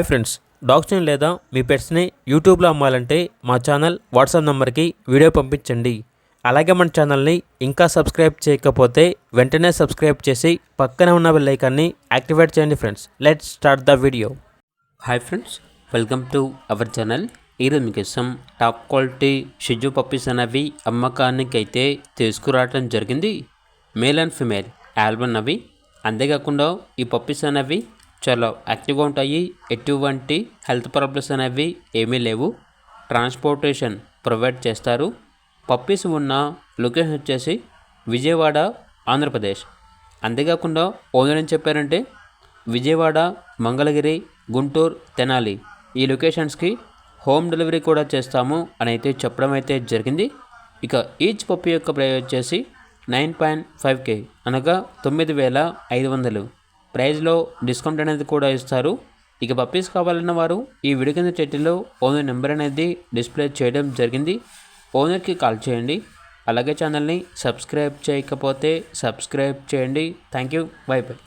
Hi friends, డాగ్స్ని లేదా మీ పెట్స్ని యూట్యూబ్లో అమ్మాలంటే మా ఛానల్ వాట్సాప్ నెంబర్కి వీడియో పంపించండి. అలాగే మన ఛానల్ని ఇంకా సబ్స్క్రైబ్ చేయకపోతే వెంటనే సబ్స్క్రైబ్ చేసి పక్కనే ఉన్న బెల్ ఐకాన్ని యాక్టివేట్ చేయండి. Friends, let's start the video. Hi friends, welcome to our channel. ఈరోజు మీకోసం టాప్ క్వాలిటీ షిజు పప్పీస్ అనేవి అమ్మకానికి అయితే తీసుకురావడం జరిగింది. మేల్ అండ్ ఫిమేల్ ఆల్బన్ అవి. అంతేకాకుండా ఈ పప్పీస్ అనేవి చాలా యాక్టివ్గా ఉంటాయి. ఎటువంటి హెల్త్ ప్రాబ్లమ్స్ అనేవి ఏమీ లేవు. ట్రాన్స్పోర్టేషన్ ప్రొవైడ్ చేస్తారు. పప్పీస్ ఉన్న లొకేషన్ వచ్చేసి విజయవాడ, ఆంధ్రప్రదేశ్. అంతేకాకుండా ఓనర్ ఏం చెప్పారంటే విజయవాడ, మంగళగిరి, గుంటూరు, తెనాలి ఈ లొకేషన్స్కి హోమ్ డెలివరీ కూడా చేస్తాము అని అయితే చెప్పడం అయితే జరిగింది. ఇక ఈచ్ పప్పీ యొక్క ప్రైస్ వచ్చేసి 9.5K అనగా 9,500. ప్రైస్లో డిస్కౌంట్ అనేది కూడా ఇస్తారు. ఇక పప్పీస్ కావాలన్న వారు ఈ వీడియో కింద టైటిల్లో ఓనర్ నెంబర్ అనేది డిస్ప్లే చేయడం జరిగింది. ఓనర్కి కాల్ చేయండి. అలాగే ఛానల్ని సబ్స్క్రైబ్ చేయకపోతే సబ్స్క్రైబ్ చేయండి. Thank you. By by.